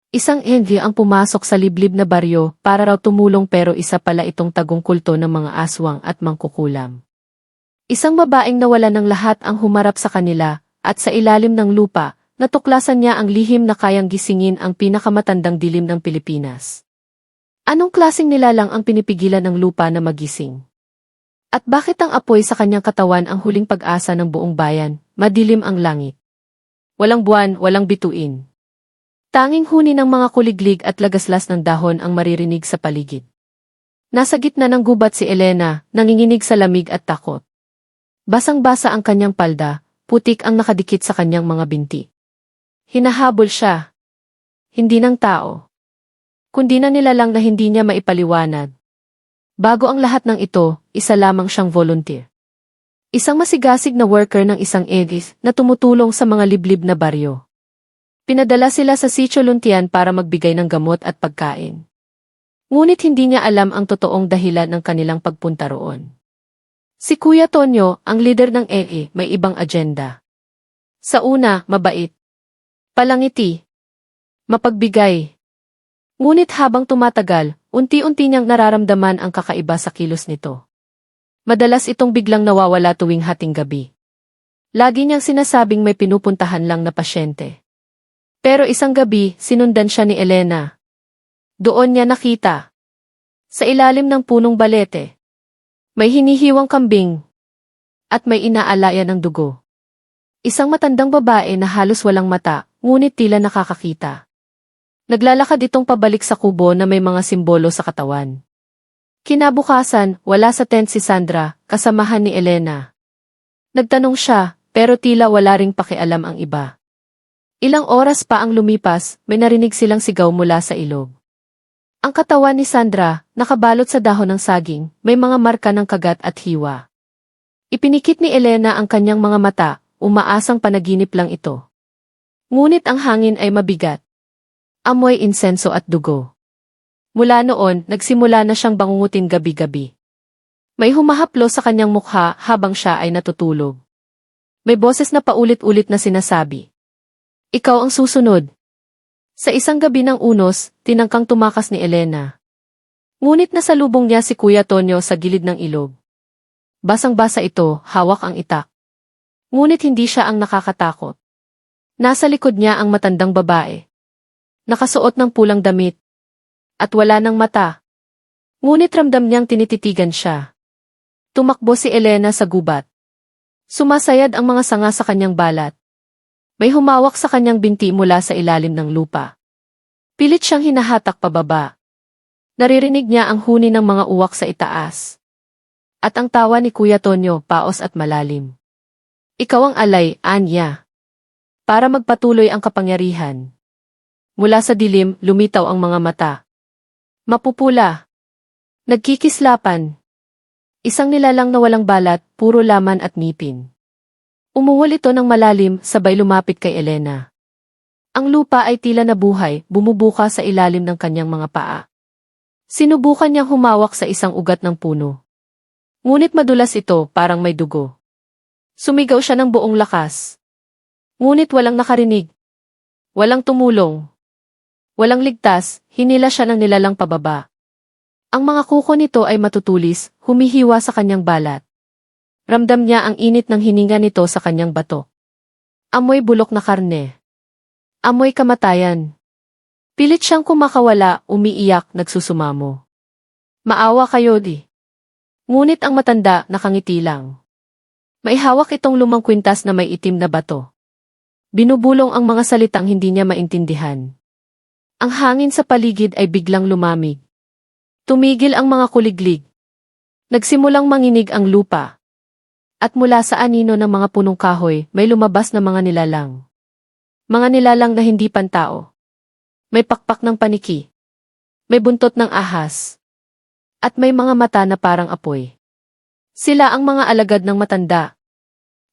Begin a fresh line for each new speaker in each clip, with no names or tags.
Isang envy ang pumasok sa liblib na baryo para raw tumulong pero isa pala itong tagong kulto ng mga aswang at mangkukulam. Isang babaeng nawala ng lahat ang humarap sa kanila, at sa ilalim ng lupa, natuklasan niya ang lihim na kayang gisingin ang pinakamatandang dilim ng Pilipinas. Anong klaseng nilalang ang pinipigilan ng lupa na magising? At bakit ang apoy sa kanyang katawan ang huling pag-asa ng buong bayan, madilim ang langit? Walang buwan, walang bituin. Tanging huni ng mga kuliglig at lagaslas ng dahon ang maririnig sa paligid. Nasa gitna ng gubat si Elena, nanginginig sa lamig at takot. Basang-basa ang kanyang palda, putik ang nakadikit sa kanyang mga binti. Hinahabol siya. Hindi ng tao, kundi na nilalang na hindi niya maipaliwanag. Bago ang lahat ng ito, isa lamang siyang volunteer. Isang masigasig na worker ng isang edis na tumutulong sa mga liblib na baryo. Pinadala sila sa Sitio Luntian para magbigay ng gamot at pagkain. Ngunit hindi niya alam ang totoong dahilan ng kanilang pagpunta roon. Si Kuya Tonyo, ang leader ng EE, may ibang agenda. Sa una, mabait. Palangiti. Mapagbigay. Ngunit habang tumatagal, unti-unti niyang nararamdaman ang kakaiba sa kilos nito. Madalas itong biglang nawawala tuwing hating gabi. Lagi niyang sinasabing may pinupuntahan lang na pasyente. Pero isang gabi, sinundan siya ni Elena. Doon niya nakita. Sa ilalim ng punong balete. May hinihiwang kambing. At may inaalaya ng dugo. Isang matandang babae na halos walang mata, ngunit tila nakakakita. Naglalakad itong pabalik sa kubo na may mga simbolo sa katawan. Kinabukasan, wala sa tent si Sandra, kasamahan ni Elena. Nagtanong siya, pero tila wala ring pakialam ang iba. Ilang oras pa ang lumipas, may narinig silang sigaw mula sa ilog. Ang katawan ni Sandra, nakabalot sa dahon ng saging, may mga marka ng kagat at hiwa. Ipinikit ni Elena ang kanyang mga mata, umaasang panaginip lang ito. Ngunit ang hangin ay mabigat. Amoy insenso at dugo. Mula noon, nagsimula na siyang bangungutin gabi-gabi. May humahaplo sa kanyang mukha habang siya ay natutulog. May boses na paulit-ulit na sinasabi. Ikaw ang susunod. Sa isang gabi ng unos, tinangkang tumakas ni Elena. Ngunit nasalubong niya si Kuya Tonyo sa gilid ng ilog. Basang-basa ito, hawak ang itak. Ngunit hindi siya ang nakakatakot. Nasa likod niya ang matandang babae. Nakasuot ng pulang damit. At wala ng mata. Ngunit ramdam niyang tinititigan siya. Tumakbo si Elena sa gubat. Sumasayad ang mga sanga sa kanyang balat. May humawak sa kanyang binti mula sa ilalim ng lupa. Pilit siyang hinahatak pababa. Naririnig niya ang huni ng mga uwak sa itaas. At ang tawa ni Kuya Tonyo, paos at malalim. Ikaw ang alay, Anya. Para magpatuloy ang kapangyarihan. Mula sa dilim, lumitaw ang mga mata. Mapupula. Nagkikislapan. Isang nilalang na walang balat, puro laman at ngipin. Umuwal ito ng malalim, sabay lumapit kay Elena. Ang lupa ay tila nabuhay, bumubuka sa ilalim ng kanyang mga paa. Sinubukan niyang humawak sa isang ugat ng puno. Ngunit madulas ito, parang may dugo. Sumigaw siya ng buong lakas. Ngunit walang nakarinig. Walang tumulong. Walang ligtas, hinila siya ng nilalang pababa. Ang mga kuko nito ay matutulis, humihiwa sa kanyang balat. Ramdam niya ang init ng hininga nito sa kanyang bato. Amoy bulok na karne. Amoy kamatayan. Pilit siyang kumakawala, umiiyak, nagsusumamo. Maawa kayo di. Ngunit ang matanda, nakangiti lang. May hawak itong lumang kwintas na may itim na bato. Binubulong ang mga salitang hindi niya maintindihan. Ang hangin sa paligid ay biglang lumamig. Tumigil ang mga kuliglig. Nagsimulang manginig ang lupa. At mula sa anino ng mga punong kahoy, may lumabas na mga nilalang. Mga nilalang na hindi pantao. May pakpak ng paniki. May buntot ng ahas. At may mga mata na parang apoy. Sila ang mga alagad ng matanda.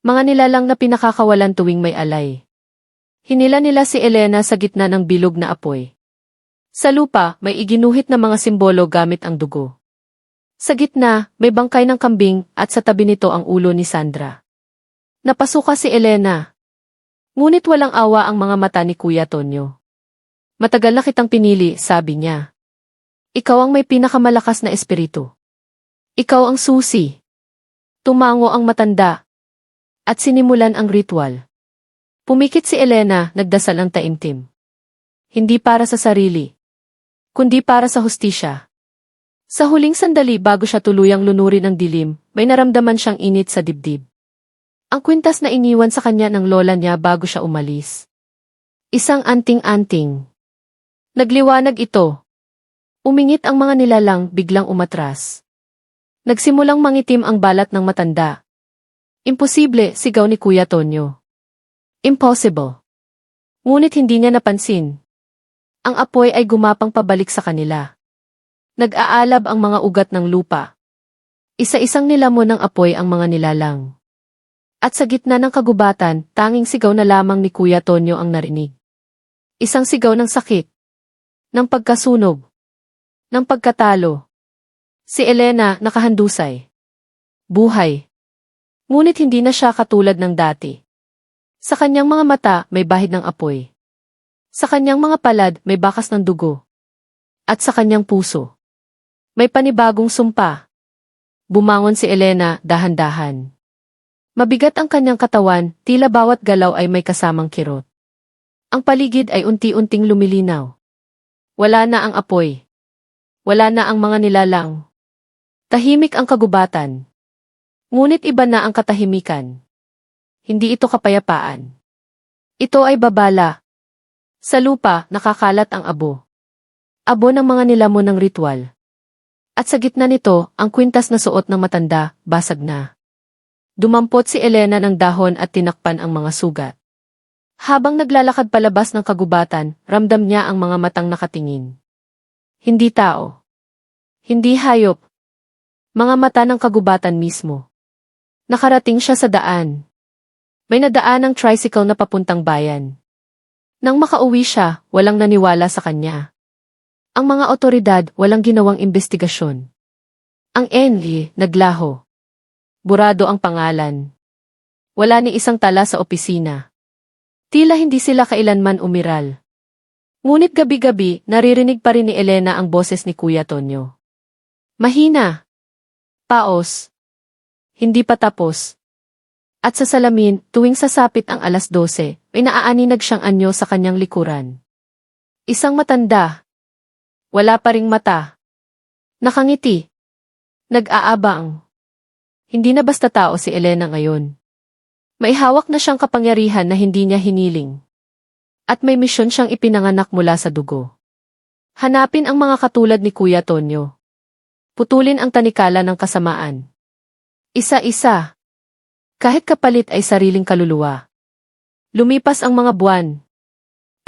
Mga nilalang na pinakakawalan tuwing may alay. Hinila nila si Elena sa gitna ng bilog na apoy. Sa lupa, may iginuhit na mga simbolo gamit ang dugo. Sa gitna, may bangkay ng kambing at sa tabi nito ang ulo ni Sandra. Napasuka si Elena. Ngunit walang awa ang mga mata ni Kuya Tonyo. Matagal na kitang pinili, sabi niya. Ikaw ang may pinakamalakas na espiritu. Ikaw ang susi. Tumango ang matanda. At sinimulan ang ritual. Pumikit si Elena, nagdasal ang taimtim. Hindi para sa sarili, kundi para sa hustisya. Sa huling sandali bago siya tuluyang lunurin ang dilim, may naramdaman siyang init sa dibdib. Ang kwintas na iniwan sa kanya ng lola niya bago siya umalis. Isang anting-anting. Nagliwanag ito. Umingit ang mga nilalang, biglang umatras. Nagsimulang mangitim ang balat ng matanda. Imposible, sigaw ni Kuya Tonyo. Impossible. Ngunit hindi niya napansin. Ang apoy ay gumapang pabalik sa kanila. Nag-aalab ang mga ugat ng lupa. Isa-isang nilamon ng apoy ang mga nilalang. At sa gitna ng kagubatan, tanging sigaw na lamang ni Kuya Tonyo ang narinig. Isang sigaw ng sakit. Ng pagkasunog. Ng pagkatalo. Si Elena nakahandusay. Buhay. Ngunit hindi na siya katulad ng dati. Sa kanyang mga mata may bahid ng apoy. Sa kanyang mga palad may bakas ng dugo. At sa kanyang puso may panibagong sumpa. Bumangon si Elena dahan-dahan. Mabigat ang kanyang katawan, tila bawat galaw ay may kasamang kirot. Ang paligid ay unti-unting lumilinaw. Wala na ang apoy. Wala na ang mga nilalang. Tahimik ang kagubatan. Ngunit iba na ang katahimikan. Hindi ito kapayapaan. Ito ay babala. Sa lupa, nakakalat ang abo. Abo ng mga nilamon ng ritual. At sa gitna nito, ang kwintas na suot ng matanda, basag na. Dumampot si Elena ng dahon at tinakpan ang mga sugat. Habang naglalakad palabas ng kagubatan, ramdam niya ang mga matang nakatingin. Hindi tao. Hindi hayop. Mga mata ng kagubatan mismo. Nakarating siya sa daan. May nadaan ng tricycle na papuntang bayan. Nang makauwi siya, walang naniwala sa kanya. Ang mga otoridad walang ginawang investigasyon. Ang Enli naglaho. Burado ang pangalan. Wala ni isang tala sa opisina. Tila hindi sila kailanman umiral. Ngunit gabi-gabi naririnig pa rin ni Elena ang boses ni Kuya Tonyo. Mahina. Paos. Hindi pa tapos. At sa salamin, tuwing sasapit ang 12:00, may naaaninag siyang anyo sa kanyang likuran. Isang matanda. Wala pa ring mata. Nakangiti. Nag-aabang. Hindi na basta tao si Elena ngayon. May hawak na siyang kapangyarihan na hindi niya hiniling. At may misyon siyang ipinanganak mula sa dugo. Hanapin ang mga katulad ni Kuya Tonyo. Putulin ang tanikala ng kasamaan. Isa-isa. Kahit kapalit ay sariling kaluluwa. Lumipas ang mga buwan.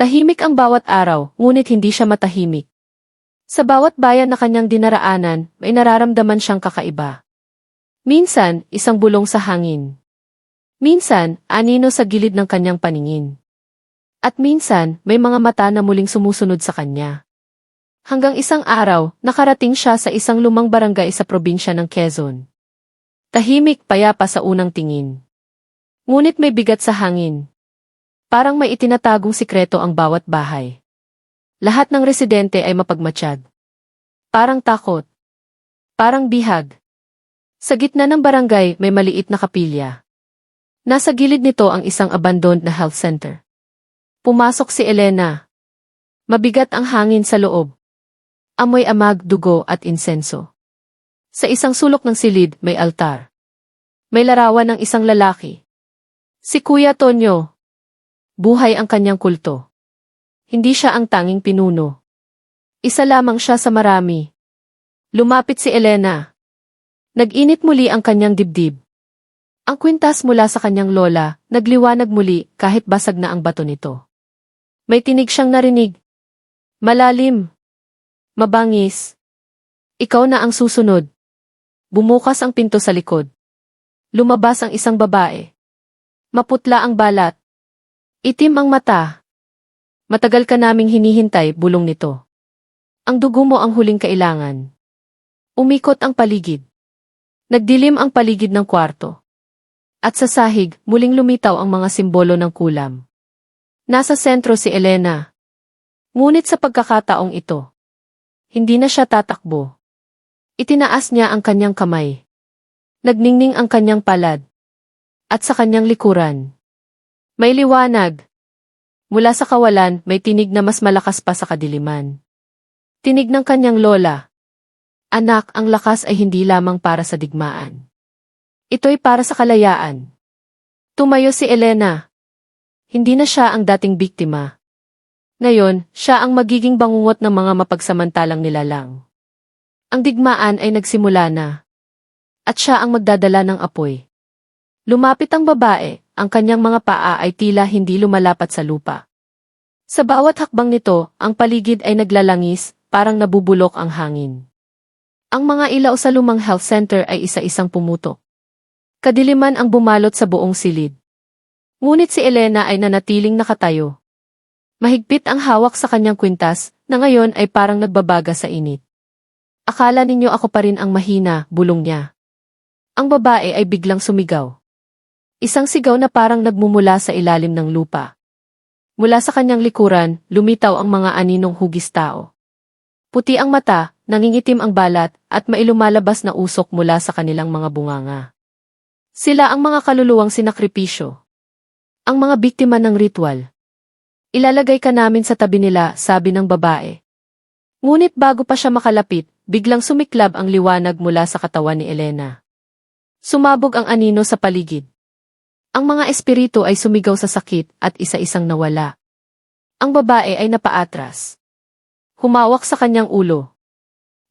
Tahimik ang bawat araw, ngunit hindi siya matahimik. Sa bawat bayan na kanyang dinaraanan, may nararamdaman siyang kakaiba. Minsan, isang bulong sa hangin. Minsan, anino sa gilid ng kanyang paningin. At minsan, may mga mata na muling sumusunod sa kanya. Hanggang isang araw, nakarating siya sa isang lumang barangay sa probinsya ng Quezon. Tahimik, payapa sa unang tingin. Ngunit may bigat sa hangin. Parang may itinatagong sikreto ang bawat bahay. Lahat ng residente ay mapagmatsyag. Parang takot. Parang bihag. Sa gitna ng barangay may maliit na kapilya. Nasa gilid nito ang isang abandoned na health center. Pumasok si Elena. Mabigat ang hangin sa loob. Amoy amag, dugo at insenso. Sa isang sulok ng silid may altar. May larawan ng isang lalaki. Si Kuya Tonyo. Buhay ang kanyang kulto. Hindi siya ang tanging pinuno. Isa lamang siya sa marami. Lumapit si Elena. Nag-init muli ang kanyang dibdib. Ang kwintas mula sa kanyang lola, nagliwanag muli kahit basag na ang bato nito. May tinig siyang narinig. Malalim. Mabangis. Ikaw na ang susunod. Bumukas ang pinto sa likod. Lumabas ang isang babae. Maputla ang balat. Itim ang mata. Matagal ka naming hinihintay, bulong nito. Ang dugo mo ang huling kailangan. Umikot ang paligid. Nagdilim ang paligid ng kwarto. At sa sahig, muling lumitaw ang mga simbolo ng kulam. Nasa sentro si Elena. Ngunit sa pagkakataong ito, hindi na siya tatakbo. Itinaas niya ang kanyang kamay. Nagningning ang kanyang palad. At sa kanyang likuran, may liwanag. Mula sa kawalan, may tinig na mas malakas pa sa kadiliman. Tinig ng kanyang lola. Anak, ang lakas ay hindi lamang para sa digmaan. Ito'y para sa kalayaan. Tumayo si Elena. Hindi na siya ang dating biktima. Ngayon, siya ang magiging bangungot ng mga mapagsamantalang nilalang. Ang digmaan ay nagsimula na. At siya ang magdadala ng apoy. Lumapit ang babae, ang kanyang mga paa ay tila hindi lumalapat sa lupa. Sa bawat hakbang nito, ang paligid ay naglalangis, parang nabubulok ang hangin. Ang mga ilaw sa lumang health center ay isa-isang pumutok. Kadiliman ang bumalot sa buong silid. Ngunit si Elena ay nanatiling nakatayo. Mahigpit ang hawak sa kanyang kwintas, na ngayon ay parang nagbabaga sa init. Akala ninyo ako pa rin ang mahina, bulong niya. Ang babae ay biglang sumigaw. Isang sigaw na parang nagmumula sa ilalim ng lupa. Mula sa kanyang likuran, lumitaw ang mga aninong hugis tao. Puti ang mata, nangingitim ang balat, at may lumalabas na usok mula sa kanilang mga bunganga. Sila ang mga kaluluwang sinakripisyo. Ang mga biktima ng ritual. Ilalagay ka namin sa tabi nila, sabi ng babae. Ngunit bago pa siya makalapit, biglang sumiklab ang liwanag mula sa katawan ni Elena. Sumabog ang anino sa paligid. Ang mga espiritu ay sumigaw sa sakit at isa-isang nawala. Ang babae ay napaatras. Humawak sa kanyang ulo.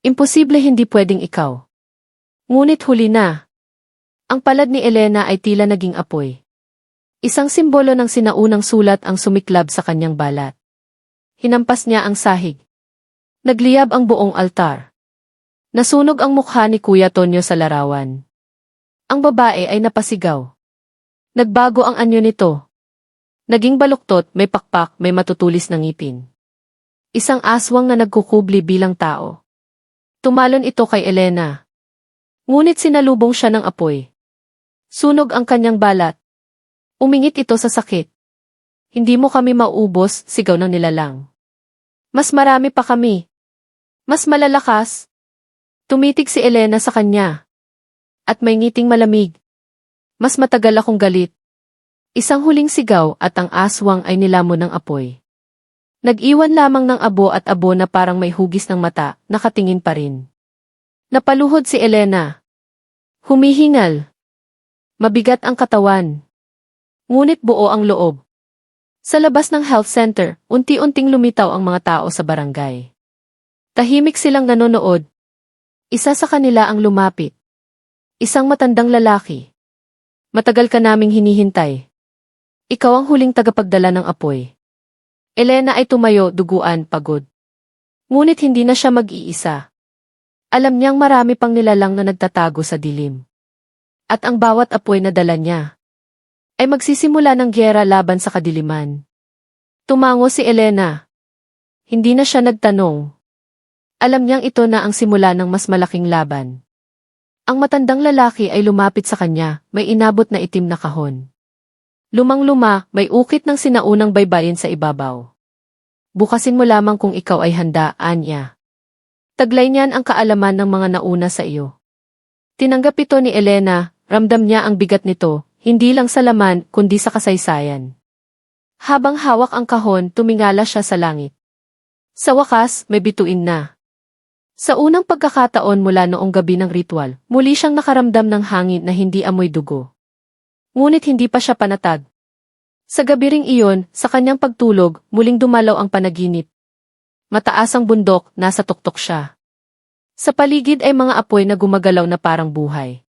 Imposible, hindi pwedeng ikaw. Ngunit huli na. Ang palad ni Elena ay tila naging apoy. Isang simbolo ng sinaunang sulat ang sumiklab sa kanyang balat. Hinampas niya ang sahig. Nagliyab ang buong altar. Nasunog ang mukha ni Kuya Tonyo sa larawan. Ang babae ay napasigaw. Nagbago ang anyo nito. Naging baluktot, may pakpak, may matutulis na ngipin. Isang aswang na nagkukubli bilang tao. Tumalon ito kay Elena. Ngunit sinalubong siya ng apoy. Sunog ang kanyang balat. Umingit ito sa sakit. Hindi mo kami maubos, sigaw ng nilalang. Mas marami pa kami. Mas malalakas. Tumitig si Elena sa kanya. At may ngiting malamig. Mas matagal akong galit. Isang huling sigaw at ang aswang ay nilamon ng apoy. Nag-iwan lamang ng abo at abo na parang may hugis ng mata, nakatingin pa rin. Napaluhod si Elena. Humihingal. Mabigat ang katawan. Ngunit buo ang loob. Sa labas ng health center, unti-unting lumitaw ang mga tao sa barangay. Tahimik silang nanonood. Isa sa kanila ang lumapit. Isang matandang lalaki. Matagal ka naming hinihintay. Ikaw ang huling tagapagdala ng apoy. Elena ay tumayo, duguan, pagod. Ngunit hindi na siya mag-iisa. Alam niyang marami pang nilalang na nagtatago sa dilim. At ang bawat apoy na dala niya ay magsisimula ng gyera laban sa kadiliman. Tumango si Elena. Hindi na siya nagtanong. Alam niyang ito na ang simula ng mas malaking laban. Ang matandang lalaki ay lumapit sa kanya, may inabot na itim na kahon. Lumang-luma, may ukit ng sinaunang baybayin sa ibabaw. Bukasin mo lamang kung ikaw ay handa, anya. Taglay niyan ang kaalaman ng mga nauna sa iyo. Tinanggap ito ni Elena, ramdam niya ang bigat nito, hindi lang sa laman, kundi sa kasaysayan. Habang hawak ang kahon, tumingala siya sa langit. Sa wakas, may bituin na. Sa unang pagkakataon mula noong gabi ng ritual, muli siyang nakaramdam ng hangin na hindi amoy dugo. Ngunit hindi pa siya panatag. Sa gabi ring iyon, sa kanyang pagtulog, muling dumalaw ang panaginip. Mataas ang bundok, nasa tuktok siya. Sa paligid ay mga apoy na gumagalaw na parang buhay.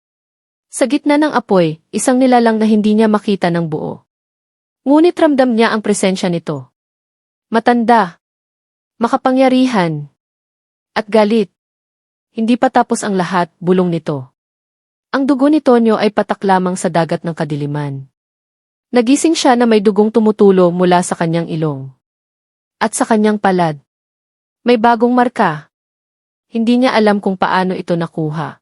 Sa gitna ng apoy, isang nilalang na hindi niya makita ng buo. Ngunit ramdam niya ang presensya nito. Matanda. Makapangyarihan. At galit. Hindi pa tapos ang lahat, bulong nito. Ang dugo ni Tonyo ay patak lamang sa dagat ng kadiliman. Nagising siya na may dugong tumutulo mula sa kanyang ilong. At sa kanyang palad. May bagong marka. Hindi niya alam kung paano ito nakuha.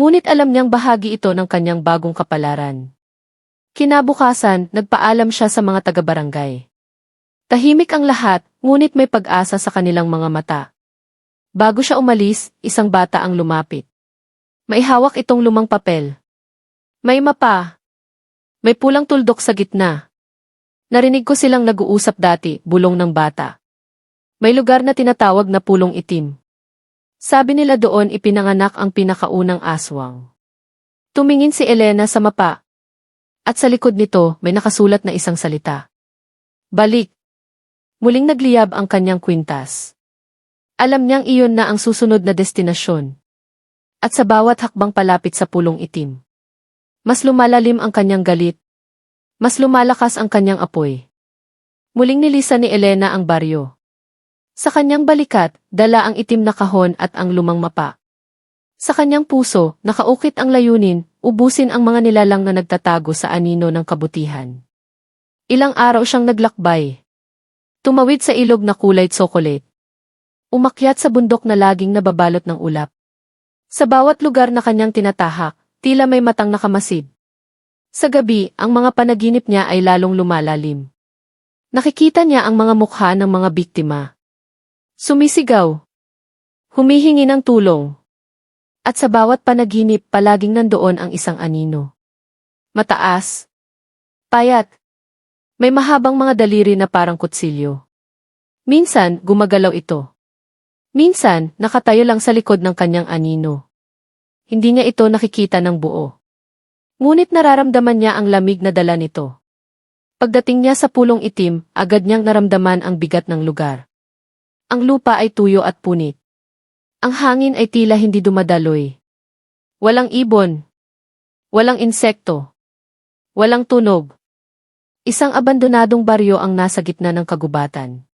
Ngunit alam niyang bahagi ito ng kanyang bagong kapalaran. Kinabukasan, nagpaalam siya sa mga taga-barangay. Tahimik ang lahat, ngunit may pag-asa sa kanilang mga mata. Bago siya umalis, isang bata ang lumapit. May hawak itong lumang papel. May mapa. May pulang tuldok sa gitna. Narinig ko silang nag-uusap dati, bulong ng bata. May lugar na tinatawag na pulong itim. Sabi nila doon ipinanganak ang pinakaunang aswang. Tumingin si Elena sa mapa. At sa likod nito, may nakasulat na isang salita. Balik. Muling nagliyab ang kanyang kwintas. Alam niyang iyon na ang susunod na destinasyon. At sa bawat hakbang palapit sa pulong itim, mas lumalalim ang kanyang galit. Mas lumalakas ang kanyang apoy. Muling nilisan ni Elena ang baryo. Sa kanyang balikat, dala ang itim na kahon at ang lumang mapa. Sa kanyang puso, nakaukit ang layunin, ubusin ang mga nilalang na nagtatago sa anino ng kabutihan. Ilang araw siyang naglakbay. Tumawid sa ilog na kulay tsokolate. Umakyat sa bundok na laging nababalot ng ulap. Sa bawat lugar na kanyang tinatahak, tila may matang nakamasid. Sa gabi, ang mga panaginip niya ay lalong lumalalim. Nakikita niya ang mga mukha ng mga biktima. Sumisigaw. Humihingi ng tulong. At sa bawat panaginip palaging nandoon ang isang anino. Mataas. Payat. May mahabang mga daliri na parang kutsilyo. Minsan, gumagalaw ito. Minsan, nakatayo lang sa likod ng kanyang anino. Hindi niya ito nakikita ng buo. Ngunit nararamdaman niya ang lamig na dala nito. Pagdating niya sa pulong itim, agad niyang naramdaman ang bigat ng lugar. Ang lupa ay tuyo at punit. Ang hangin ay tila hindi dumadaloy. Walang ibon. Walang insekto. Walang tunog. Isang abandonadong baryo ang nasa gitna ng kagubatan.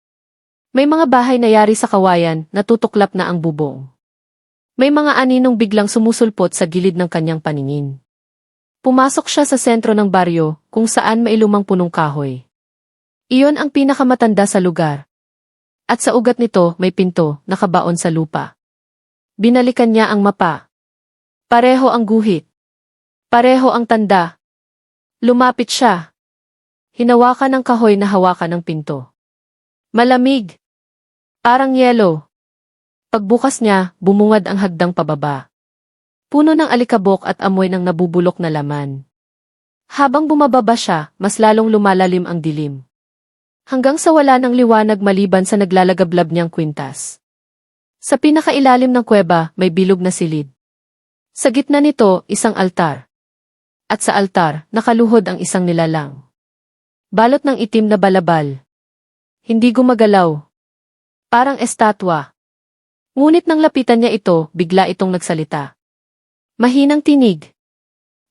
May mga bahay na yari sa kawayan, natutuklap na ang bubong. May mga aninong biglang sumusulpot sa gilid ng kanyang paningin. Pumasok siya sa sentro ng baryo, kung saan may lumang punong kahoy. Iyon ang pinakamatanda sa lugar. At sa ugat nito may pinto, nakabaon sa lupa. Binalikan niya ang mapa. Pareho ang guhit. Pareho ang tanda. Lumapit siya. Hinawakan ng kahoy na hawakan ng pinto. Malamig. Parang yelo. Pagbukas niya, bumungad ang hagdang pababa. Puno ng alikabok at amoy ng nabubulok na laman. Habang bumababa siya, mas lalong lumalalim ang dilim. Hanggang sa wala ng liwanag maliban sa naglalagablab niyang kwintas. Sa pinakailalim ng kuweba, may bilog na silid. Sa gitna nito, isang altar. At sa altar, nakaluhod ang isang nilalang. Balot ng itim na balabal. Hindi gumagalaw. Parang estatwa. Ngunit nang lapitan niya ito, bigla itong nagsalita. Mahinang tinig.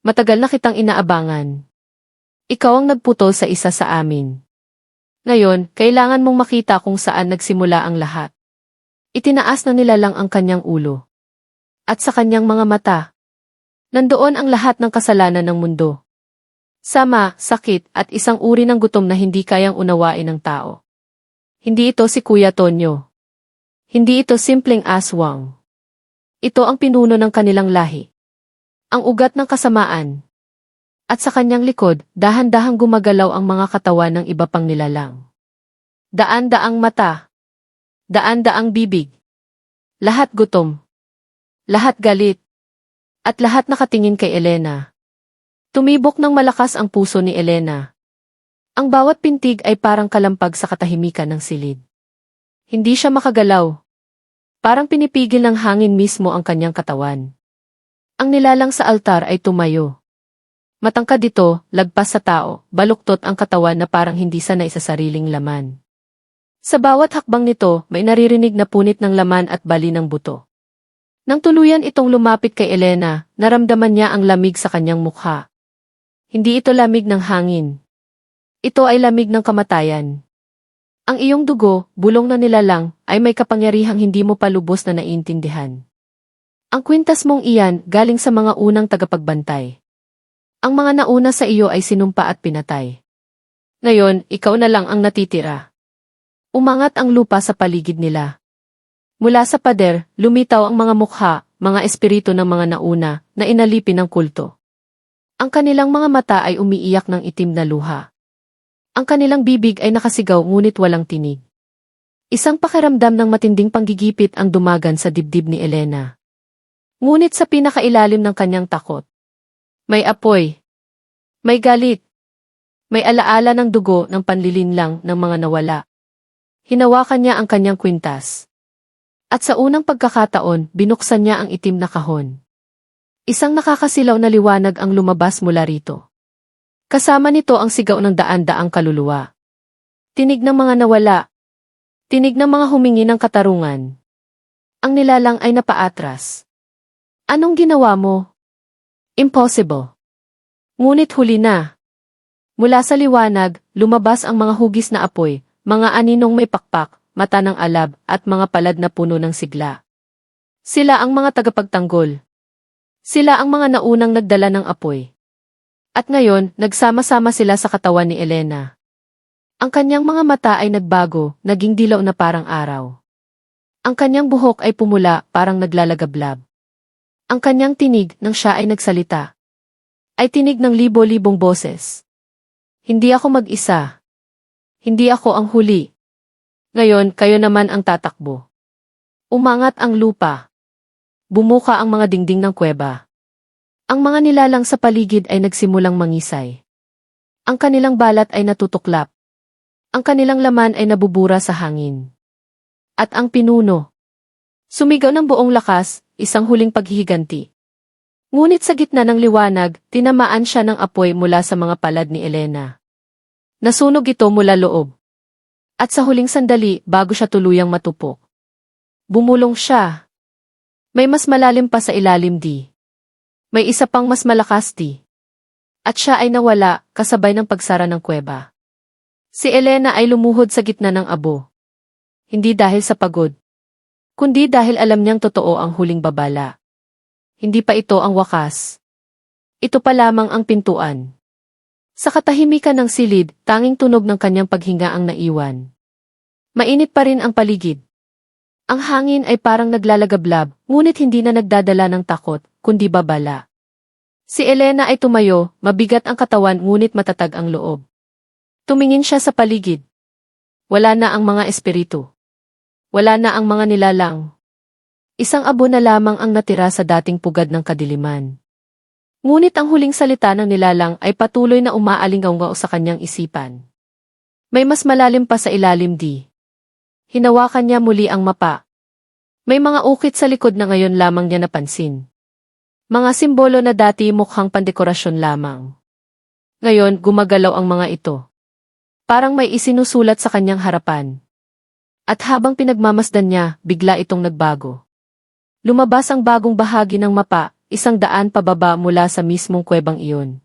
Matagal na kitang inaabangan. Ikaw ang nagputol sa isa sa amin. Ngayon, kailangan mong makita kung saan nagsimula ang lahat. Itinaas na nilalang ang kanyang ulo. At sa kanyang mga mata, nandoon ang lahat ng kasalanan ng mundo. Sama, sakit, at isang uri ng gutom na hindi kayang unawain ng tao. Hindi ito si Kuya Tonyo. Hindi ito simpleng aswang. Ito ang pinuno ng kanilang lahi. Ang ugat ng kasamaan. At sa kanyang likod, dahan-dahang gumagalaw ang mga katawan ng iba pang nilalang. Daan-daang mata. Daan-daang bibig. Lahat gutom. Lahat galit. At lahat nakatingin kay Elena. Tumibok ng malakas ang puso ni Elena. Ang bawat pintig ay parang kalampag sa katahimikan ng silid. Hindi siya makagalaw. Parang pinipigil ng hangin mismo ang kanyang katawan. Ang nilalang sa altar ay tumayo. Matangkad dito, lagpas sa tao, baluktot ang katawan na parang hindi sanay sa sariling laman. Sa bawat hakbang nito, may naririnig na punit ng laman at bali ng buto. Nang tuluyan itong lumapit kay Elena, naramdaman niya ang lamig sa kanyang mukha. Hindi ito lamig ng hangin. Ito ay lamig ng kamatayan. Ang iyong dugo, bulong na nilalang, ay may kapangyarihang hindi mo pa lubos na naiintindihan. Ang kwintas mong iyan galing sa mga unang tagapagbantay. Ang mga nauna sa iyo ay sinumpa at pinatay. Ngayon, ikaw na lang ang natitira. Umangat ang lupa sa paligid nila. Mula sa pader, lumitaw ang mga mukha, mga espiritu ng mga nauna, na inalipin ng kulto. Ang kanilang mga mata ay umiiyak ng itim na luha. Ang kanilang bibig ay nakasigaw ngunit walang tinig. Isang pakiramdam ng matinding panggigipit ang dumagan sa dibdib ni Elena. Ngunit sa pinakailalim ng kanyang takot. May apoy. May galit. May alaala ng dugo ng panlilinlang ng mga nawala. Hinawakan niya ang kanyang kwintas. At sa unang pagkakataon, binuksan niya ang itim na kahon. Isang nakakasilaw na liwanag ang lumabas mula rito. Kasama nito ang sigaw ng daan-daang kaluluwa. Tinig ng mga nawala. Tinig ng mga humingi ng katarungan. Ang nilalang ay napaatras. Anong ginawa mo? Impossible. Ngunit huli na. Mula sa liwanag, lumabas ang mga hugis na apoy, mga aninong may pakpak, mata ng alab, at mga palad na puno ng sigla. Sila ang mga tagapagtanggol. Sila ang mga naunang nagdala ng apoy. At ngayon, nagsama-sama sila sa katawan ni Elena. Ang kanyang mga mata ay nagbago, naging dilaw na parang araw. Ang kanyang buhok ay pumula, parang naglalagablab. Ang kanyang tinig nang siya ay nagsalita. Ay tinig ng libo-libong boses. Hindi ako mag-isa. Hindi ako ang huli. Ngayon, kayo naman ang tatakbo. Umangat ang lupa. Bumuka ang mga dingding ng kuweba. Ang mga nilalang sa paligid ay nagsimulang mangisay. Ang kanilang balat ay natutuklap. Ang kanilang laman ay nabubura sa hangin. At ang pinuno. Sumigaw ng buong lakas, isang huling paghihiganti. Ngunit sa gitna ng liwanag, tinamaan siya ng apoy mula sa mga palad ni Elena. Nasunog ito mula loob. At sa huling sandali, bago siya tuluyang matupok. Bumulong siya. May mas malalim pa sa ilalim di. May isa pang mas malakas di. At siya ay nawala, kasabay ng pagsara ng kuweba. Si Elena ay lumuhod sa gitna ng abo. Hindi dahil sa pagod. Kundi dahil alam niyang totoo ang huling babala. Hindi pa ito ang wakas. Ito pa lamang ang pintuan. Sa katahimikan ng silid, tanging tunog ng kanyang paghinga ang naiwan. Mainit pa rin ang paligid. Ang hangin ay parang naglalagablab, ngunit hindi na nagdadala ng takot, kundi babala. Si Elena ay tumayo, mabigat ang katawan ngunit matatag ang loob. Tumingin siya sa paligid. Wala na ang mga espiritu. Wala na ang mga nilalang. Isang abo na lamang ang natira sa dating pugad ng kadiliman. Ngunit ang huling salita ng nilalang ay patuloy na umaalingaw sa kanyang isipan. May mas malalim pa sa ilalim di. Hinawakan niya muli ang mapa. May mga ukit sa likod na ngayon lamang niya napansin. Mga simbolo na dati mukhang pandekorasyon lamang. Ngayon, gumagalaw ang mga ito. Parang may isinusulat sa kanyang harapan. At habang pinagmamasdan niya, bigla itong nagbago. Lumabas ang bagong bahagi ng mapa, 100 pababa mula sa mismong kuwebang iyon.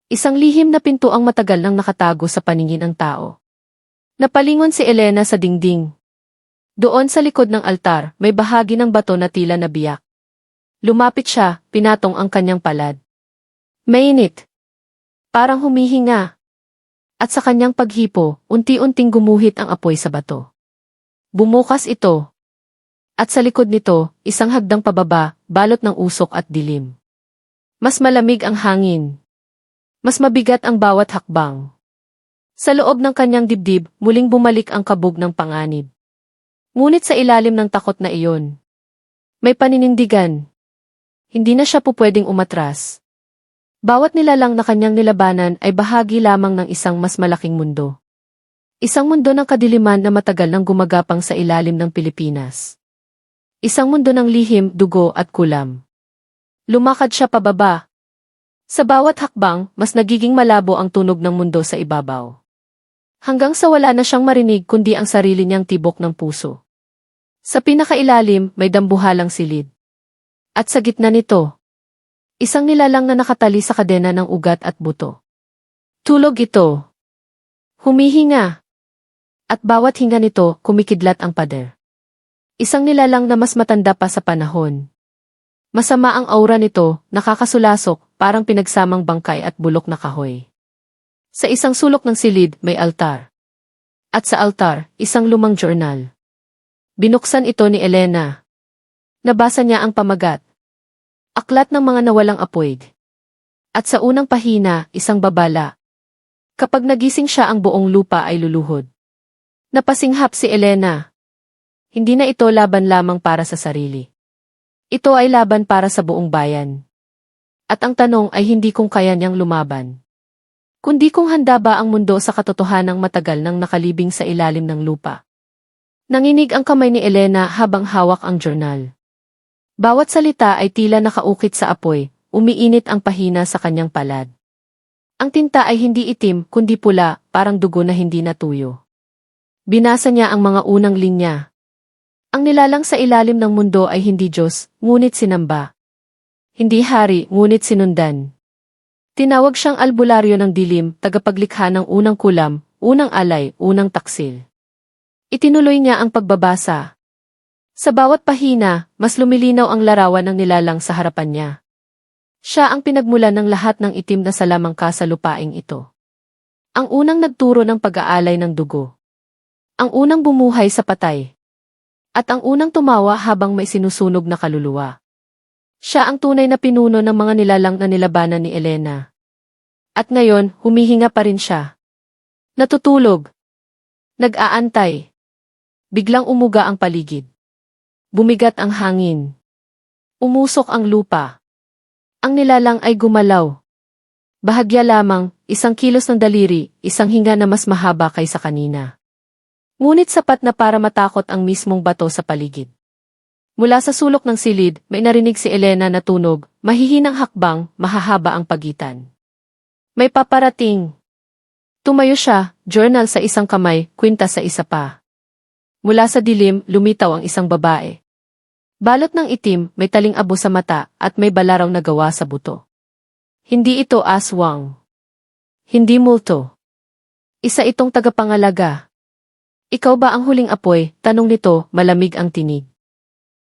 Isang lihim na pinto ang matagal nang nakatago sa paningin ng tao. Napalingon si Elena sa dingding. Doon sa likod ng altar, may bahagi ng bato na tila nabiyak. Lumapit siya, pinatong ang kanyang palad. Mainit. Parang humihinga. At sa kanyang paghipo, unti-unting gumuhit ang apoy sa bato. Bumukas ito. At sa likod nito, isang hagdang pababa, balot ng usok at dilim. Mas malamig ang hangin. Mas mabigat ang bawat hakbang. Sa loob ng kanyang dibdib, muling bumalik ang kabog ng panganib. Ngunit sa ilalim ng takot na iyon, may paninindigan. Hindi na siya pupwedeng umatras. Bawat nilalang na kanyang nilabanan ay bahagi lamang ng isang mas malaking mundo. Isang mundo ng kadiliman na matagal nang gumagapang sa ilalim ng Pilipinas. Isang mundo ng lihim, dugo at kulam. Lumakad siya pababa. Sa bawat hakbang, mas nagiging malabo ang tunog ng mundo sa ibabaw. Hanggang sa wala na siyang marinig kundi ang sarili niyang tibok ng puso. Sa pinakailalim, may dambuhalang silid. At sa gitna nito, isang nilalang na nakatali sa kadena ng ugat at buto. Tulog ito. Humihinga. At bawat hinga nito, kumikidlat ang pader. Isang nilalang na mas matanda pa sa panahon. Masama ang aura nito, nakakasulasok, parang pinagsamang bangkay at bulok na kahoy. Sa isang sulok ng silid, may altar. At sa altar, isang lumang journal. Binuksan ito ni Elena. Nabasa niya ang pamagat. Aklat ng mga nawalang apoy. At sa unang pahina, isang babala. Kapag nagising siya ang buong lupa ay luluhod. Napasinghap si Elena. Hindi na ito laban lamang para sa sarili. Ito ay laban para sa buong bayan. At ang tanong ay hindi kung kaya niyang lumaban, kundi kung handa ba ang mundo sa katotohanang matagal nang nakalibing sa ilalim ng lupa. Nanginig ang kamay ni Elena habang hawak ang journal. Bawat salita ay tila nakaukit sa apoy, umiinit ang pahina sa kanyang palad. Ang tinta ay hindi itim kundi pula, parang dugo na hindi natuyo. Binasa niya ang mga unang linya. Ang nilalang sa ilalim ng mundo ay hindi Diyos, ngunit sinamba. Hindi hari, ngunit sinundan. Tinawag siyang albularyo ng dilim, tagapaglikha ng unang kulam, unang alay, unang taksil. Itinuloy niya ang pagbabasa. Sa bawat pahina, mas lumilinaw ang larawan ng nilalang sa harapan niya. Siya ang pinagmulan ng lahat ng itim na salamangka sa lupaing ito. Ang unang nagturo ng pag-aalay ng dugo. Ang unang bumuhay sa patay. At ang unang tumawa habang may sinusunog na kaluluwa. Siya ang tunay na pinuno ng mga nilalang na nilabanan ni Elena. At ngayon, humihinga pa rin siya. Natutulog. Nag-aantay. Biglang umuga ang paligid. Bumigat ang hangin. Umusok ang lupa. Ang nilalang ay gumalaw. Bahagya lamang, isang kilos ng daliri, isang hinga na mas mahaba kaysa kanina. Ngunit sapat na para matakot ang mismong bato sa paligid. Mula sa sulok ng silid, may narinig si Elena na tunog, mahihinang hakbang, mahahaba ang pagitan. May paparating. Tumayo siya, journal sa isang kamay, kwintas sa isa pa. Mula sa dilim, lumitaw ang isang babae. Balot ng itim, may taling abo sa mata, at may balaraw na gawa sa buto. Hindi ito aswang. Hindi multo. Isa itong tagapangalaga. Ikaw ba ang huling apoy? Tanong nito, malamig ang tinig.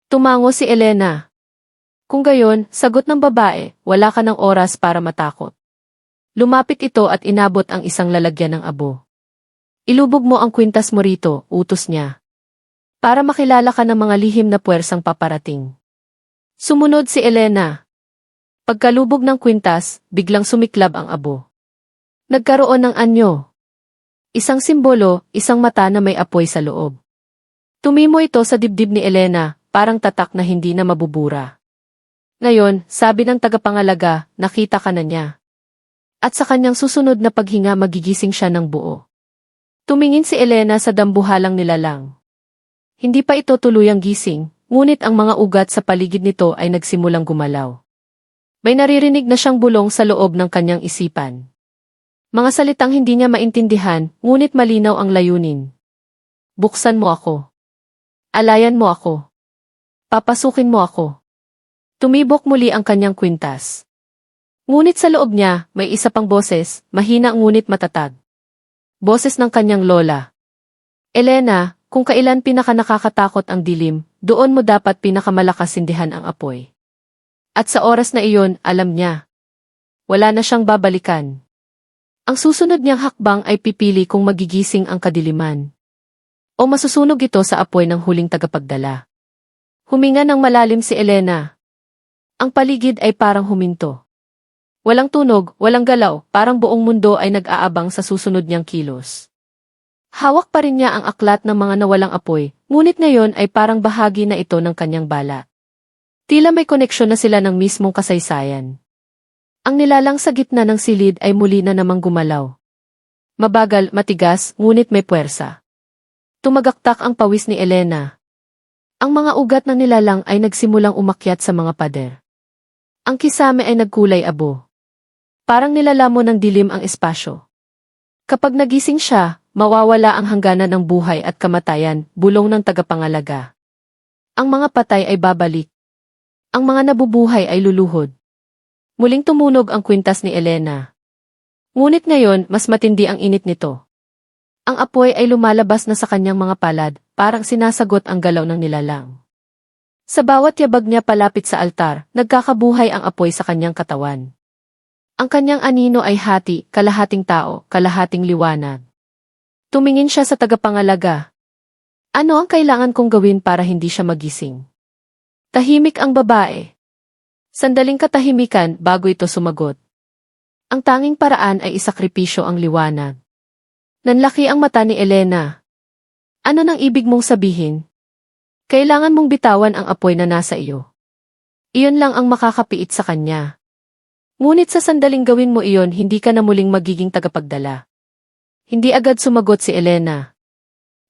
Tumango si Elena. Kung gayon, sagot ng babae, wala ka ng oras para matakot. Lumapit ito at inabot ang isang lalagyan ng abo. Ilubog mo ang kwintas mo rito, utos niya. Para makilala ka ng mga lihim na puwersang paparating. Sumunod si Elena. Pagkalubog ng kwintas, biglang sumiklab ang abo. Nagkaroon ng anyo. Isang simbolo, isang mata na may apoy sa loob. Tumimo ito sa dibdib ni Elena, parang tatak na hindi na mabubura. Ngayon, sabi ng tagapangalaga, nakita ka na niya. At sa kanyang susunod na paghinga magigising siya ng buo. Tumingin si Elena sa dambuhalang nilalang. Hindi pa ito tuluyang gising, ngunit ang mga ugat sa paligid nito ay nagsimulang gumalaw. May naririnig na siyang bulong sa loob ng kanyang isipan. Mga salitang hindi niya maintindihan, ngunit malinaw ang layunin. Buksan mo ako. Alayan mo ako. Papasukin mo ako. Tumibok muli ang kanyang kwintas. Ngunit sa loob niya, may isa pang boses, mahina ngunit matatag. Boses ng kanyang lola. Elena, kung kailan pinakanakakatakot ang dilim, doon mo dapat pinakamalakas sindihan ang apoy. At sa oras na iyon, alam niya. Wala na siyang babalikan. Ang susunod niyang hakbang ay pipili kung magigising ang kadiliman. O masusunog ito sa apoy ng huling tagapagdala. Huminga ng malalim si Elena. Ang paligid ay parang huminto. Walang tunog, walang galaw, parang buong mundo ay nag-aabang sa susunod niyang kilos. Hawak pa rin niya ang aklat ng mga nawalang apoy, ngunit ngayon ay parang bahagi na ito ng kanyang bala. Tila may koneksyon na sila ng mismong kasaysayan. Ang nilalang sa gitna ng silid ay muli na namang gumalaw. Mabagal, matigas, ngunit may puwersa. Tumagaktak ang pawis ni Elena. Ang mga ugat ng nilalang ay nagsimulang umakyat sa mga pader. Ang kisame ay nagkulay abo. Parang nilalamo ng dilim ang espasyo. Kapag nagising siya, mawawala ang hangganan ng buhay at kamatayan, bulong ng tagapangalaga. Ang mga patay ay babalik. Ang mga nabubuhay ay luluhod. Muling tumunog ang kwintas ni Elena. Ngunit ngayon, mas matindi ang init nito. Ang apoy ay lumalabas na sa kanyang mga palad, parang sinasagot ang galaw ng nilalang. Sa bawat yabag niya palapit sa altar, nagkakabuhay ang apoy sa kanyang katawan. Ang kanyang anino ay hati, kalahating tao, kalahating liwanag. Tumingin siya sa tagapangalaga. Ano ang kailangan kong gawin para hindi siya magising? Tahimik ang babae. Sandaling katahimikan bago ito sumagot. Ang tanging paraan ay isakripisyo ang liwanag. Nanlaki ang mata ni Elena. Ano nang ibig mong sabihin? Kailangan mong bitawan ang apoy na nasa iyo. Iyon lang ang makakapiit sa kanya. Ngunit sa sandaling gawin mo iyon, hindi ka na muling magiging tagapagdala. Hindi agad sumagot si Elena.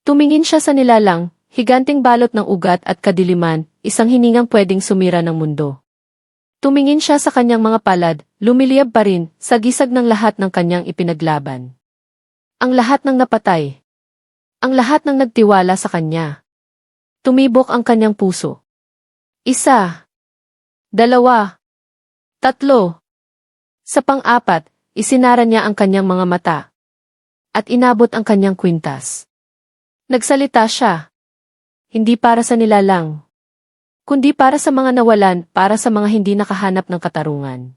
Tumingin siya sa nilalang, higanting balot ng ugat at kadiliman, isang hiningang pwedeng sumira ng mundo. Tumingin siya sa kanyang mga palad, lumiliyab pa rin, sa gisag ng lahat ng kanyang ipinaglaban. Ang lahat ng napatay. Ang lahat ng nagtiwala sa kanya. Tumibok ang kanyang puso. 1, 2, 3. Sa pang-4, isinara niya ang kanyang mga mata. At inabot ang kanyang kwintas. Nagsalita siya. Hindi para sa nilalang. Kundi para sa mga nawalan, para sa mga hindi nakahanap ng katarungan.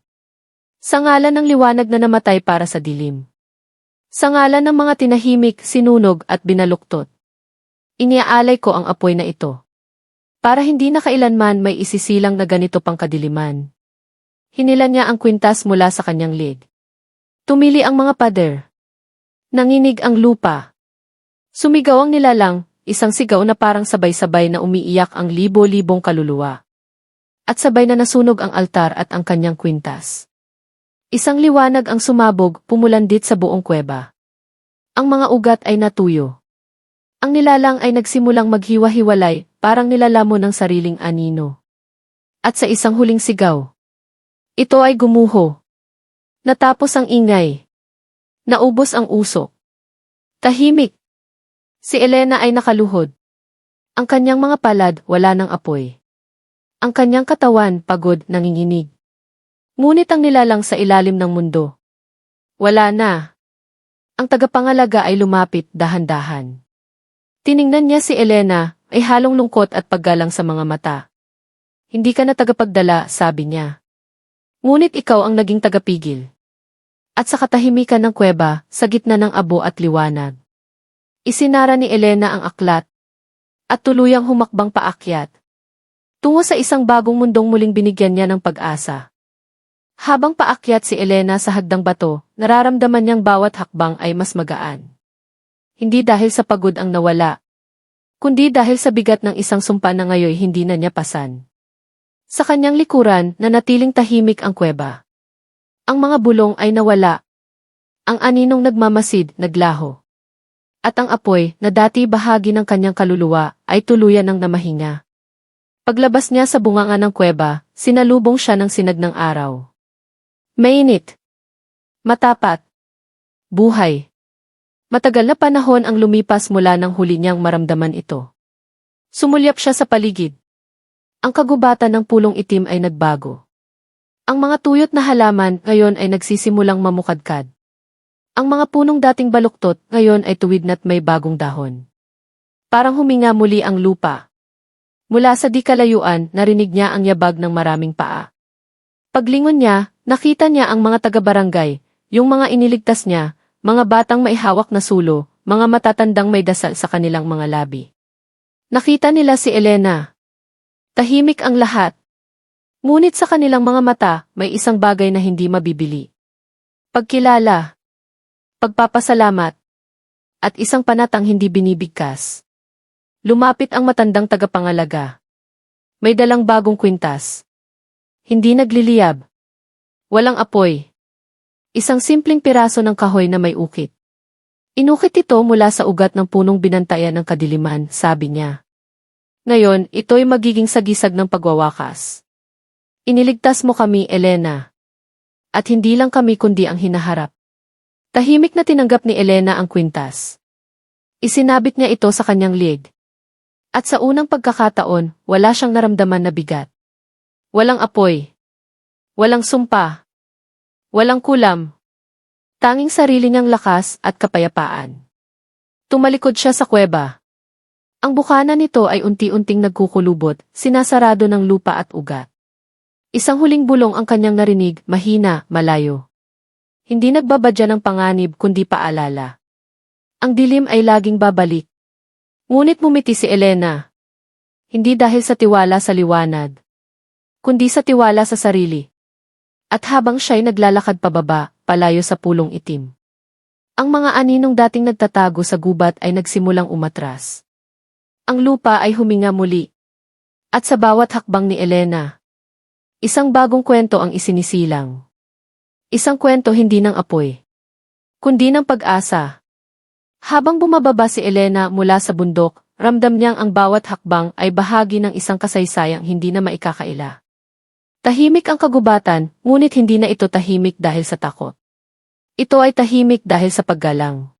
Sa ngalan ng liwanag na namatay para sa dilim. Sa ngalan ng mga tinahimik, sinunog at binaluktot. Iniaalay ko ang apoy na ito. Para hindi na kailanman may isisilang na ganito pang kadiliman. Hinilan niya ang kwintas mula sa kanyang lig. Tumili ang mga pader. Nanginig ang lupa. Sumigaw ang nilalang, isang sigaw na parang sabay-sabay na umiiyak ang libo-libong kaluluwa. At sabay na nasunog ang altar at ang kanyang kwintas. Isang liwanag ang sumabog, pumulandit sa buong kuweba. Ang mga ugat ay natuyo. Ang nilalang ay nagsimulang maghiwa-hiwalay, parang nilalamon ng sariling anino. At sa isang huling sigaw, ito ay gumuho. Natapos ang ingay. Naubos ang usok. Tahimik. Si Elena ay nakaluhod. Ang kanyang mga palad wala ng apoy. Ang kanyang katawan pagod, nanginginig. Ngunit ang nilalang sa ilalim ng mundo. Wala na. Ang tagapangalaga ay lumapit dahan-dahan. Tiningnan niya si Elena, ay halong lungkot at paggalang sa mga mata. Hindi ka na tagapagdala, sabi niya. Ngunit ikaw ang naging tagapigil. At sa katahimikan ng kuweba, sa gitna ng abo at liwanag. Isinara ni Elena ang aklat. At tuluyang humakbang paakyat. Tungo sa isang bagong mundong muling binigyan niya ng pag-asa. Habang paakyat si Elena sa hagdang bato, nararamdaman niyang bawat hakbang ay mas magaan. Hindi dahil sa pagod ang nawala, kundi dahil sa bigat ng isang sumpa na ngayon hindi na niya pasan. Sa kanyang likuran, nanatiling tahimik ang kuweba. Ang mga bulong ay nawala. Ang aninong nagmamasid, naglaho. At ang apoy, na dati bahagi ng kanyang kaluluwa, ay tuluyan ng namahinga. Paglabas niya sa bunganga ng kuweba, sinalubong siya ng sinag ng araw. Mainit. Matapat. Buhay. Matagal na panahon ang lumipas mula nang huli niyang maramdaman ito. Sumulyap siya sa paligid. Ang kagubatan ng pulong itim ay nagbago. Ang mga tuyot na halaman ngayon ay nagsisimulang mamukadkad. Ang mga punong dating baluktot ngayon ay tuwid na't may bagong dahon. Parang huminga muli ang lupa. Mula sa di kalayuan, narinig niya ang yabag ng maraming paa. Paglingon niya, nakita niya ang mga taga-barangay, yung mga iniligtas niya, mga batang may hawak na sulo, mga matatandang may dasal sa kanilang mga labi. Nakita nila si Elena. Tahimik ang lahat. Ngunit sa kanilang mga mata, may isang bagay na hindi mabibili. Pagkilala. Pagpapasalamat. At isang panatang hindi binibigkas. Lumapit ang matandang tagapangalaga. May dalang bagong kwintas. Hindi nagliliyab. Walang apoy. Isang simpleng piraso ng kahoy na may ukit. Inukit ito mula sa ugat ng punong binantayan ng kadiliman, sabi niya. Ngayon, ito'y magiging sagisag ng pagwawakas. Iniligtas mo kami, Elena. At hindi lang kami kundi ang hinaharap. Tahimik na tinanggap ni Elena ang kwintas. Isinabit niya ito sa kanyang lig. At sa unang pagkakataon, wala siyang naramdaman na bigat. Walang apoy. Walang sumpa. Walang kulam. Tanging sarili niyang lakas at kapayapaan. Tumalikod siya sa kuweba. Ang bukana nito ay unti-unting nagkukulubot, sinasarado ng lupa at ugat. Isang huling bulong ang kanyang narinig, mahina, malayo. Hindi nagbabadya ng panganib kundi paalala. Ang dilim ay laging babalik. Ngunit mumiti si Elena. Hindi dahil sa tiwala sa liwanag, kundi sa tiwala sa sarili. At habang siya'y naglalakad pababa, palayo sa pulong itim. Ang mga aninong dating nagtatago sa gubat ay nagsimulang umatras. Ang lupa ay huminga muli. At sa bawat hakbang ni Elena, isang bagong kwento ang isinisilang. Isang kwento hindi ng apoy, kundi ng pag-asa. Habang bumababa si Elena mula sa bundok, ramdam niyang ang bawat hakbang ay bahagi ng isang kasaysayang hindi na maikakaila. Tahimik ang kagubatan, ngunit hindi na ito tahimik dahil sa takot. Ito ay tahimik dahil sa paggalang.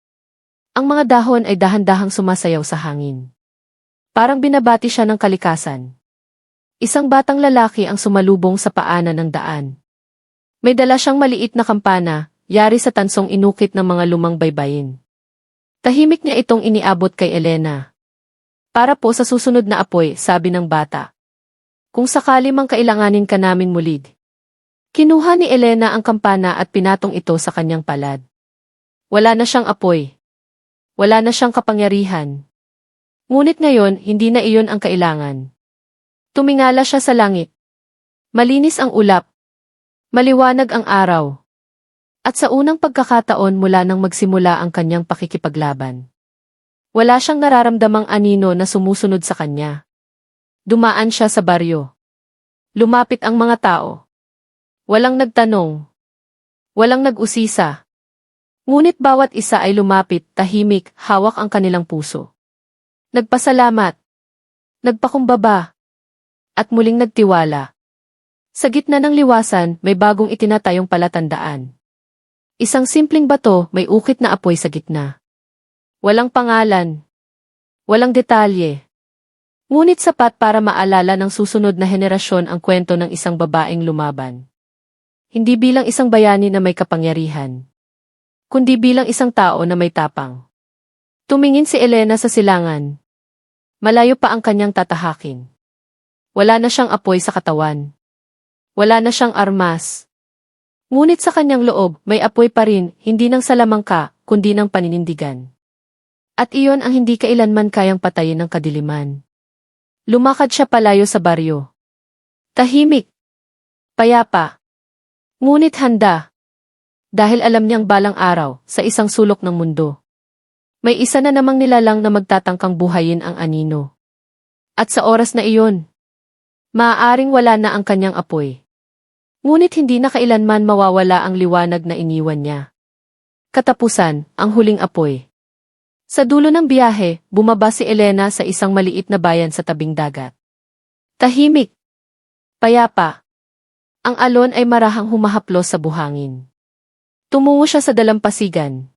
Ang mga dahon ay dahan-dahang sumasayaw sa hangin. Parang binabati siya ng kalikasan. Isang batang lalaki ang sumalubong sa paanan ng daan. May dala siyang maliit na kampana, yari sa tansong inukit ng mga lumang baybayin. Tahimik niya itong iniabot kay Elena. Para po sa susunod na apoy, sabi ng bata. Kung sakali mang kailanganin ka namin muli. Kinuha ni Elena ang kampana at pinatong ito sa kanyang palad. Wala na siyang apoy. Wala na siyang kapangyarihan. Ngunit ngayon, hindi na iyon ang kailangan. Tumingala siya sa langit. Malinis ang ulap. Maliwanag ang araw. At sa unang pagkakataon mula nang magsimula ang kanyang pakikipaglaban. Wala siyang nararamdamang anino na sumusunod sa kanya. Dumaan siya sa baryo. Lumapit ang mga tao. Walang nagtanong. Walang nag-usisa. Ngunit bawat isa ay lumapit, tahimik, hawak ang kanilang puso. Nagpasalamat. Nagpakumbaba. At muling nagtiwala. Sa gitna ng liwasan, may bagong itinatayong palatandaan. Isang simpleng bato, may ukit na apoy sa gitna. Walang pangalan. Walang detalye. Ngunit sapat para maalala ng susunod na henerasyon ang kwento ng isang babaeng lumaban. Hindi bilang isang bayani na may kapangyarihan, kundi bilang isang tao na may tapang. Tumingin si Elena sa silangan. Malayo pa ang kanyang tatahakin. Wala na siyang apoy sa katawan. Wala na siyang armas. Ngunit sa kanyang loob, may apoy pa rin, hindi ng salamangka, kundi ng paninindigan. At iyon ang hindi kailanman kayang patayin ng kadiliman. Lumakad siya palayo sa baryo. Tahimik. Payapa. Ngunit handa. Dahil alam niyang balang araw, sa isang sulok ng mundo. May isa na namang nilalang na magtatangkang buhayin ang anino. At sa oras na iyon, maaaring wala na ang kanyang apoy. Ngunit hindi na kailanman mawawala ang liwanag na iniwan niya. Katapusan, ang huling apoy. Sa dulo ng biyahe, bumaba si Elena sa isang maliit na bayan sa tabing dagat. Tahimik. Payapa. Ang alon ay marahang humahaplos sa buhangin. Tumungo siya sa dalampasigan.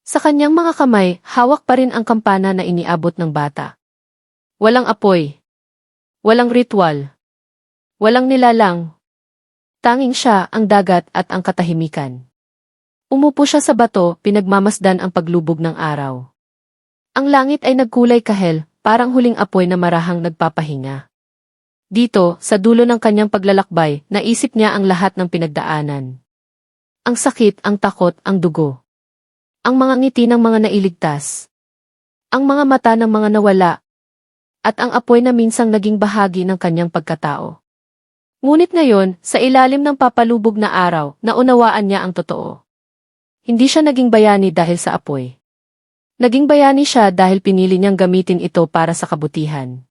Sa kanyang mga kamay, hawak pa rin ang kampana na iniabot ng bata. Walang apoy. Walang ritual. Walang nilalang. Tanging siya, ang dagat at ang katahimikan. Umupo siya sa bato, pinagmamasdan ang paglubog ng araw. Ang langit ay nagkulay kahel, parang huling apoy na marahang nagpapahinga. Dito, sa dulo ng kanyang paglalakbay, naisip niya ang lahat ng pinagdaanan. Ang sakit, ang takot, ang dugo. Ang mga ngiti ng mga nailigtas. Ang mga mata ng mga nawala. At ang apoy na minsang naging bahagi ng kanyang pagkatao. Ngunit ngayon, sa ilalim ng papalubog na araw, naunawaan niya ang totoo. Hindi siya naging bayani dahil sa apoy. Naging bayani siya dahil pinili niyang gamitin ito para sa kabutihan.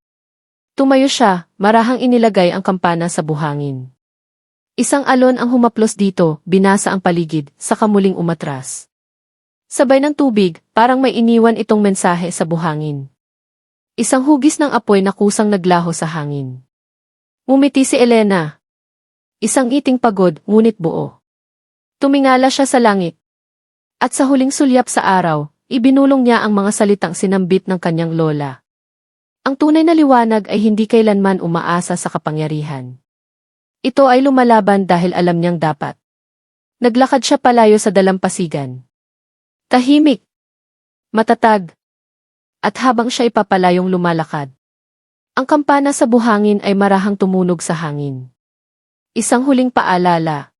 Tumayo siya, marahang inilagay ang kampana sa buhangin. Isang alon ang humaplos dito, binasa ang paligid, saka muling umatras. Sabay ng tubig, parang may iniwan itong mensahe sa buhangin. Isang hugis ng apoy na kusang naglaho sa hangin. Ngumiti si Elena. Isang iting pagod, ngunit buo. Tumingala siya sa langit. At sa huling sulyap sa araw, ibinulong niya ang mga salitang sinambit ng kanyang lola. Ang tunay na liwanag ay hindi kailanman umaasa sa kapangyarihan. Ito ay lumalaban dahil alam niyang dapat. Naglakad siya palayo sa dalampasigan. Tahimik. Matatag. At habang siya ipapalayong lumalakad, ang kampana sa buhangin ay marahang tumunog sa hangin. Isang huling paalala.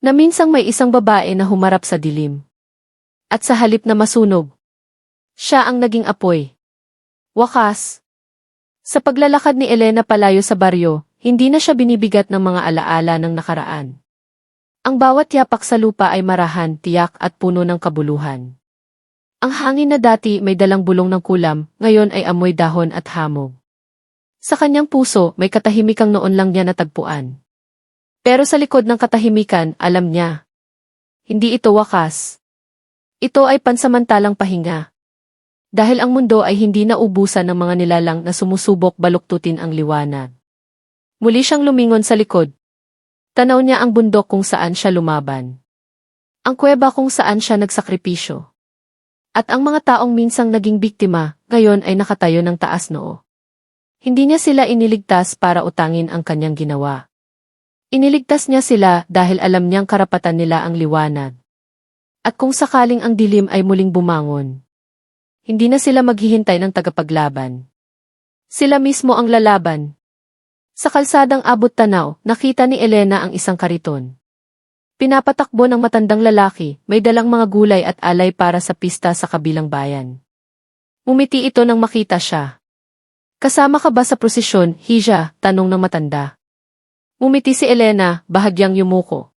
Na minsang may isang babae na humarap sa dilim. At sa halip na masunog, siya ang naging apoy. Wakas. Sa paglalakad ni Elena palayo sa baryo, hindi na siya binibigat ng mga alaala ng nakaraan. Ang bawat yapak sa lupa ay marahan, tiyak at puno ng kabuluhan. Ang hangin na dati may dalang bulong ng kulam, ngayon ay amoy dahon at hamog. Sa kanyang puso, may katahimikang noon lang niya natagpuan. Pero sa likod ng katahimikan, alam niya. Hindi ito wakas. Ito ay pansamantalang pahinga. Dahil ang mundo ay hindi naubusan ng mga nilalang na sumusubok baluktutin ang liwanag. Muli siyang lumingon sa likod. Tanaw niya ang bundok kung saan siya lumaban. Ang kuweba kung saan siya nagsakripisyo. At ang mga taong minsang naging biktima, ngayon ay nakatayo ng taas noo. Hindi niya sila iniligtas para utangin ang kanyang ginawa. Iniligtas niya sila dahil alam niyang karapatan nila ang liwanag. At kung sakaling ang dilim ay muling bumangon, hindi na sila maghihintay ng tagapaglaban. Sila mismo ang lalaban. Sa kalsadang abot tanaw, nakita ni Elena ang isang kariton. Pinapatakbo ng matandang lalaki, may dalang mga gulay at alay para sa pista sa kabilang bayan. Umiti ito nang makita siya. Kasama ka ba sa prosesyon, Hija? Tanong ng matanda. Umiti si Elena, bahagyang yumuko.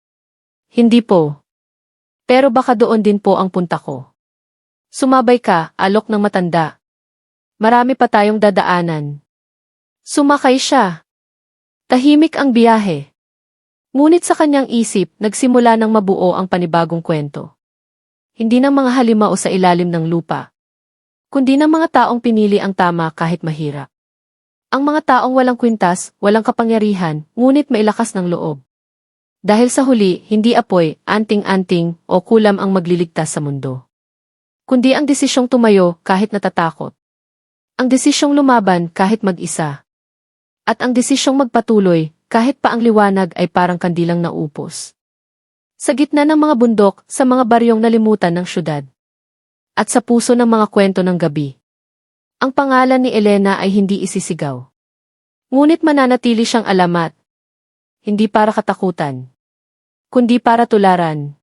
Hindi po. Pero baka doon din po ang punta ko. Sumabay ka, alok ng matanda. Marami pa tayong dadaanan. Sumakay siya. Tahimik ang biyahe. Ngunit sa kanyang isip, nagsimula ng mabuo ang panibagong kwento. Hindi ng mga halimaw sa ilalim ng lupa, kundi ng mga taong pinili ang tama kahit mahirap. Ang mga taong walang kwintas, walang kapangyarihan, ngunit may lakas ng loob. Dahil sa huli, hindi apoy, anting-anting, o kulam ang magliligtas sa mundo. Kundi ang desisyong tumayo kahit natatakot. Ang desisyong lumaban kahit mag-isa. At ang desisyong magpatuloy, kahit pa ang liwanag ay parang kandilang naupos. Sa gitna ng mga bundok, sa mga baryong nalimutan ng syudad. At sa puso ng mga kwento ng gabi. Ang pangalan ni Elena ay hindi isisigaw. Ngunit mananatili siyang alamat. Hindi para katakutan, kundi para tularan.